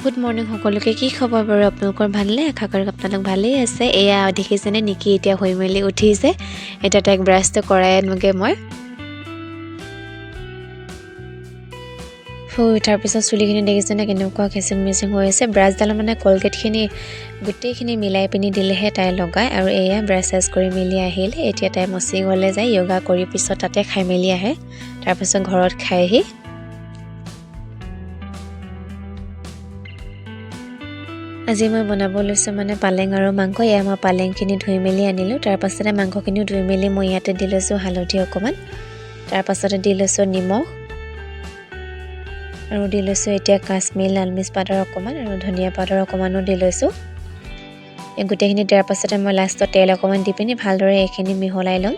good morning সকলোকে কি খবৰ বাৰু আপোনালোকৰ ভালনে আশা কৰোঁ আপোনালোক ভালেই আছে এয়া দেখিছেনে নিকি এতিয়া হৈ মেলি উঠিছে এটা তাইক ব্ৰাছটো কৰাই আনোগে মই তাৰ পিছত চুলিখিনি দেখিছেনে কেনেকুৱা খেচিং মেচিং হৈ আছে ব্ৰাছডাল মানে কলগেটখিনি গোটেইখিনি মিলাই পিনি দিলেহে তাই লগায় আৰু এয়া ব্ৰাছ কৰি মেলি আহিল এতিয়া তাই মচি গ'লে যায় য়োগা কৰি পিছত তাতে খাই মেলি আহে তাৰপিছত ঘৰত খাইহি আজি মই বনাব লৈছো মানে পালেং আৰু মাংস এয়া মই পালেংখিনি ধুই মেলি আনিলোঁ তাৰ পাছতে মাংসখিনিও ধুই মেলি মই ইয়াতে দি লৈছোঁ হালধি অকণমান তাৰ পাছতে দি লৈছোঁ নিমখ আৰু দি লৈছোঁ এতিয়া কাশ্মীৰ লাল মিৰ্চ পাউডাৰ অকণমান আৰু ধনিয়া পাউডাৰ অকণমানো দি লৈছোঁ এই গোটেইখিনি দিয়াৰ পাছতে মই লাষ্টত তেল অকণমান দি পিনি ভালদৰে এইখিনি মিহলাই ল'ম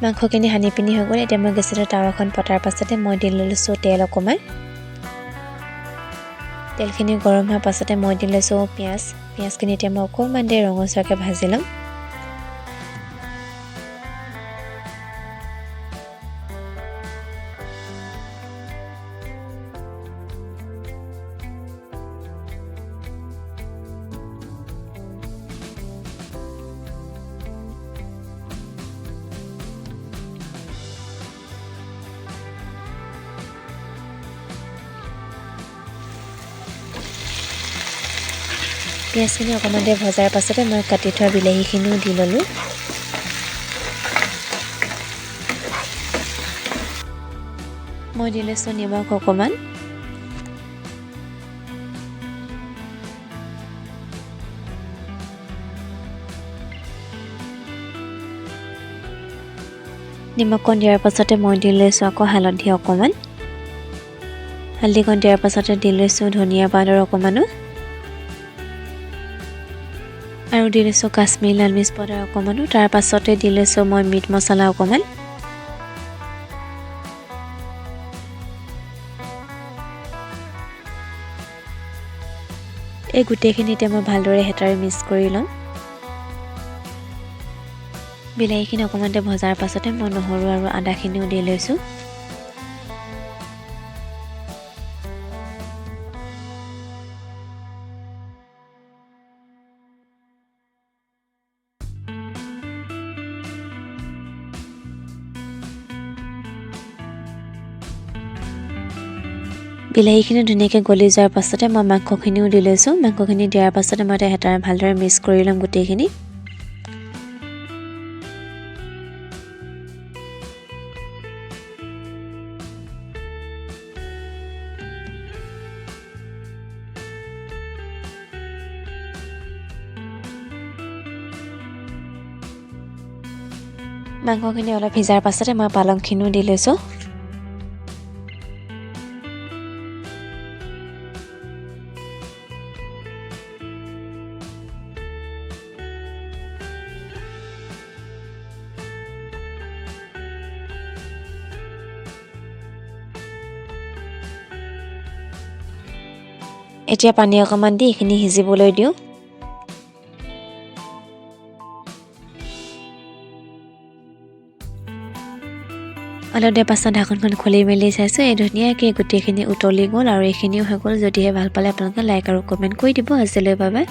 মাংসখিনি সানি পিনি হৈ গ'ল এতিয়া মই গেছতে টাৱাখন পতাৰ পাছতে মই দি লৈছোঁ তেল অকণমান তেলখিনি গৰম হোৱাৰ পাছতে মই দি লৈছোঁ পিঁয়াজখিনি এতিয়া মই অকণমান দেৰি ৰঙচুৱাকৈ ভাজি ল'ম পিঁয়াজখিনি অকণমান দেৰি ভজাৰ পাছতে মই কাটি থোৱা বিলাহীখিনিও দি ল'লোঁ মই দি লৈছোঁ নিমখ অকণমান নিমখকণ দিয়াৰ পাছতে মই দি লৈছোঁ আকৌ হালধি অকণমান হালধিকণ দিয়াৰ পাছতে দি লৈছোঁ ধনিয়া পাউডাৰ অকণমানো আৰু দি লৈছোঁ কাশ্মীৰ লাল মিৰ্চ পাউডাৰ অকণমানো তাৰ পাছতে দি লৈছোঁ মই মিট মছলা অকণমান এই গোটেইখিনিতে মই ভালদৰে হেতাৰে মিক্স কৰি ল'ম বিলাহীখিনি অকণমানতে ভজাৰ পাছতে মই নহৰু আৰু আদাখিনিও দি লৈছোঁ বিলাহীখিনি ধুনীয়াকৈ গলি যোৱাৰ পাছতে মই মাংসখিনিও দি লৈছোঁ মাংসখিনি দিয়াৰ পাছতে মই হেতাৰে ভালদৰে মিক্স কৰি ল'ম গোটেইখিনি মাংসখিনি অলপ সিজাৰ পাছতে মই পালংখিনিও দি লৈছোঁ এতিয়া পানী অকণমান দি এইখিনি সিজিবলৈ দিওঁ অলপ দেৰি পাছত ঢাকনখন খুলি মেলি চাইছোঁ এই ধুনীয়াকৈ গোটেইখিনি উতলি গ'ল আৰু এইখিনিও হৈ গ'ল যদিহে ভাল পালে আপোনালোকে লাইক আৰু কমেণ্ট কৰি দিব আজিলৈ বাবে